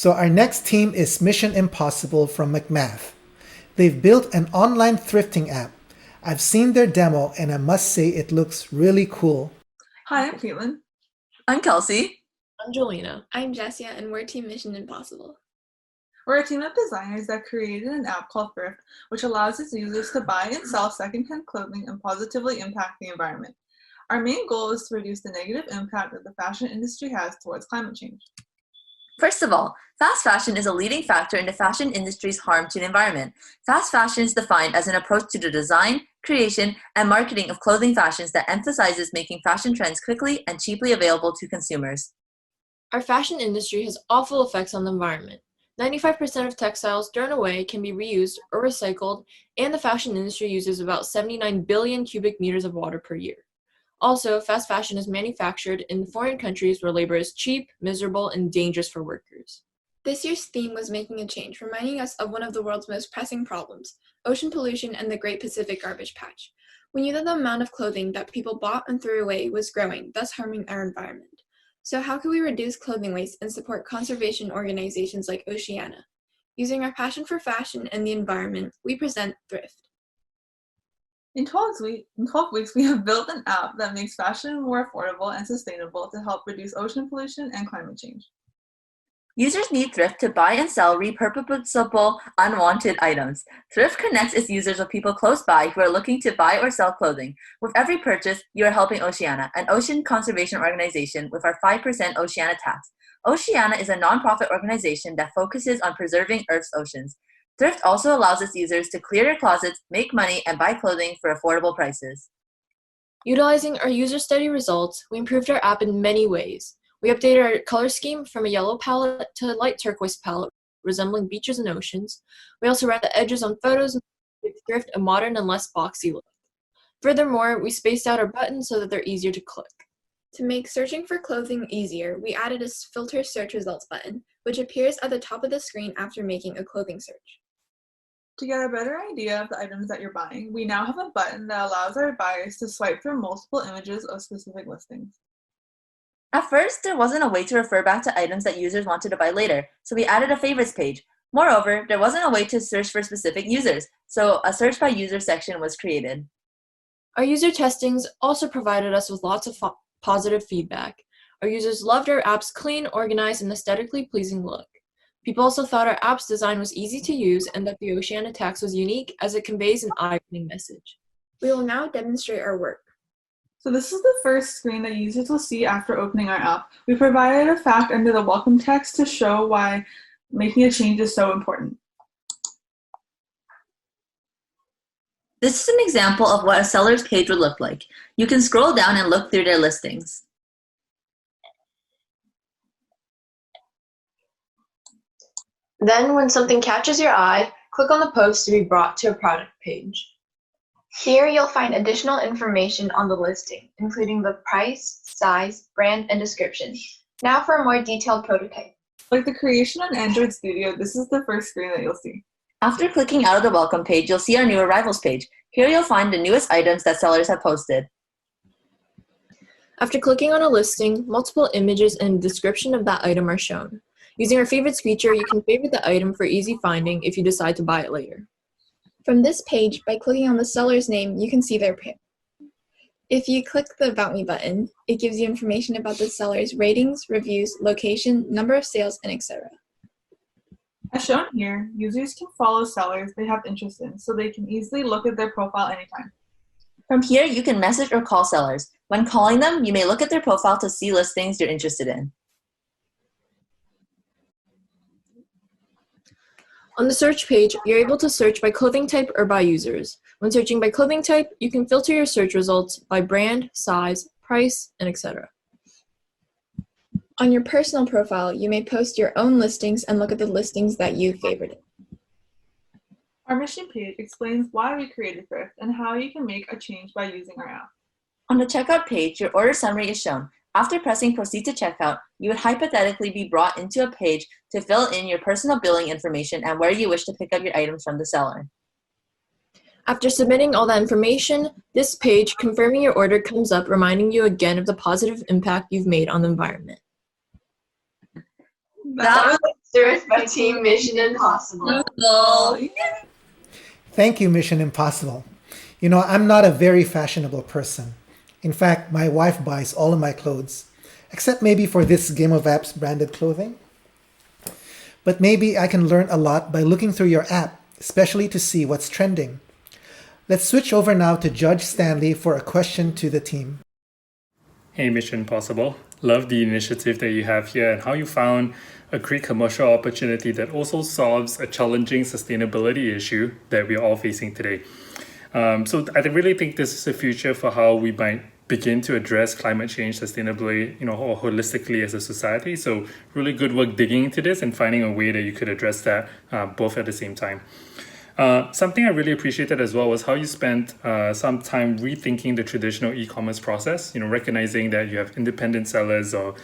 So our next team is Mission Impossible from McMath. They've built an online thrifting app. I've seen their demo and I must say it looks really cool. Hi, I'm Kaitlyn. I'm Kelsey. I'm Jolina. I'm Jessia, and we're Team Mission Impossible. We're a team of designers that created an app called Thrift, which allows its users to buy and sell secondhand clothing and positively impact the environment. Our main goal is to reduce the negative impact that the fashion industry has towards climate change. First of all, fast fashion is a leading factor in the fashion industry's harm to the environment. Fast fashion is defined as an approach to the design, creation, and marketing of clothing fashions that emphasizes making fashion trends quickly and cheaply available to consumers. Our fashion industry has awful effects on the environment. 95% of textiles thrown away can be reused or recycled, and the fashion industry uses about 79 billion cubic meters of water per year. Also, fast fashion is manufactured in foreign countries where labor is cheap, miserable, and dangerous for workers. This year's theme was making a change, reminding us of one of the world's most pressing problems, ocean pollution and the Great Pacific Garbage Patch. We knew that the amount of clothing that people bought and threw away was growing, thus harming our environment. So how can we reduce clothing waste and support conservation organizations like Oceana? Using our passion for fashion and the environment, we present Thrift. In 12 weeks, we have built an app that makes fashion more affordable and sustainable to help reduce ocean pollution and climate change. Users need Thrift to buy and sell repurposable, unwanted items. Thrift connects its users with people close by who are looking to buy or sell clothing. With every purchase, you are helping Oceana, an ocean conservation organization with our 5% Oceana tax. Oceana is a nonprofit organization that focuses on preserving Earth's oceans. Thrift also allows its users to clear their closets, make money, and buy clothing for affordable prices. Utilizing our user study results, we improved our app in many ways. We updated our color scheme from a yellow palette to a light turquoise palette, resembling beaches and oceans. We also ran the edges on photos and gave Thrift a modern and less boxy look. Furthermore, we spaced out our buttons so that they're easier to click. To make searching for clothing easier, we added a filter search results button, which appears at the top of the screen after making a clothing search. To get a better idea of the items that you're buying, we now have a button that allows our buyers to swipe through multiple images of specific listings. At first, there wasn't a way to refer back to items that users wanted to buy later, so we added a favorites page. Moreover, there wasn't a way to search for specific users, so a search by user section was created. Our user testings also provided us with lots of positive feedback. Our users loved our app's clean, organized, and aesthetically pleasing look. People also thought our app's design was easy to use and that the Oceana tax was unique as it conveys an eye-opening message. We will now demonstrate our work. So this is the first screen that users will see after opening our app. We provided a fact under the welcome text to show why making a change is so important. This is an example of what a seller's page would look like. You can scroll down and look through their listings. Then, when something catches your eye, click on the post to be brought to a product page. Here you'll find additional information on the listing, including the price, size, brand, and description. Now for a more detailed prototype. Like the creation on Android Studio, this is the first screen that you'll see. After clicking out of the welcome page, you'll see our new arrivals page. Here you'll find the newest items that sellers have posted. After clicking on a listing, multiple images and a description of that item are shown. Using our favorites feature, you can favorite the item for easy finding if you decide to buy it later. From this page, by clicking on the seller's name, you can see their print. If you click the About Me button, it gives you information about the seller's ratings, reviews, location, number of sales, and etc. As shown here, users can follow sellers they have interest in, so they can easily look at their profile anytime. From here, you can message or call sellers. When calling them, you may look at their profile to see listings you're interested in. On the search page, you're able to search by clothing type or by users. When searching by clothing type, you can filter your search results by brand, size, price, and etc. On your personal profile, you may post your own listings and look at the listings that you favorited. Our mission page explains why we created Thrift and how you can make a change by using our app. On the checkout page, your order summary is shown. After pressing Proceed to Checkout, you would hypothetically be brought into a page to fill in your personal billing information and where you wish to pick up your items from the seller. After submitting all that information, this page confirming your order comes up, reminding you again of the positive impact you've made on the environment. That was Thrift by Team Mission Impossible. Thank you, Mission Impossible. You know, I'm not a very fashionable person. In fact, my wife buys all of my clothes, except maybe for this Game of Apps branded clothing. But maybe I can learn a lot by looking through your app, especially to see what's trending. Let's switch over now to Judge Stanley for a question to the team. Hey, Mission Impossible. Love the initiative that you have here and how you found a great commercial opportunity that also solves a challenging sustainability issue that we're all facing today. So I really think this is the future for how we might begin to address climate change sustainably, or holistically as a society. So really good work digging into this and finding a way that you could address that both at the same time. Something I really appreciated as well was how you spent some time rethinking the traditional e-commerce process, recognizing that you have independent sellers or,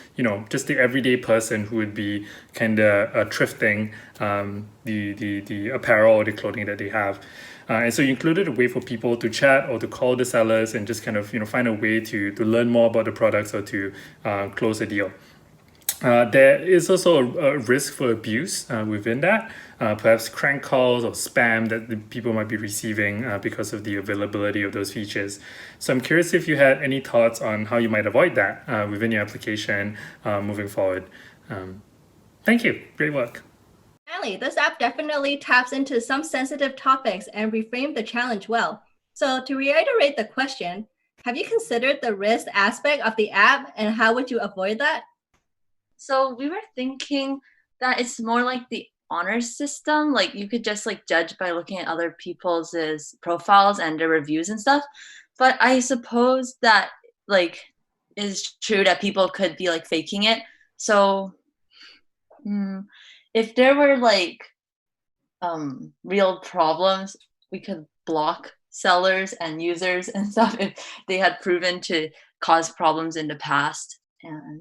just the everyday person who would be kind of thrifting the apparel or the clothing that they have. And so you included a way for people to chat or to call the sellers and just kind of, find a way to learn more about the products or to close a deal. There is also a risk for abuse within that, perhaps crank calls or spam that the people might be receiving because of the availability of those features. So I'm curious if you had any thoughts on how you might avoid that within your application moving forward. Thank you. Great work. Finally, this app definitely taps into some sensitive topics and reframed the challenge well. So to reiterate the question, have you considered the risk aspect of the app and how would you avoid that? So we were thinking that it's more like the honor system. Like you could just judge by looking at other people's profiles and their reviews and stuff. But I suppose that is true that people could be faking it. So if there were real problems, we could block sellers and users and stuff if they had proven to cause problems in the past. And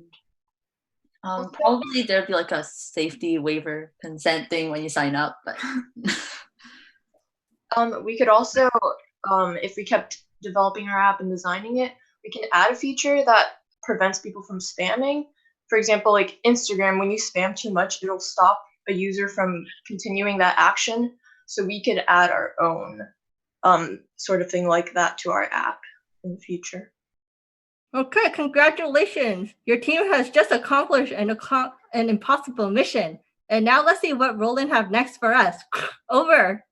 probably there'd be a safety waiver consent thing when you sign up, but we could also, if we kept developing our app and designing it, we can add a feature that prevents people from spamming. For example, Instagram, when you spam too much, it'll stop a user from continuing that action. So we could add our own sort of thing like that to our app in the future. Okay, congratulations. Your team has just accomplished an impossible mission. And now let's see what Roland have next for us. Over.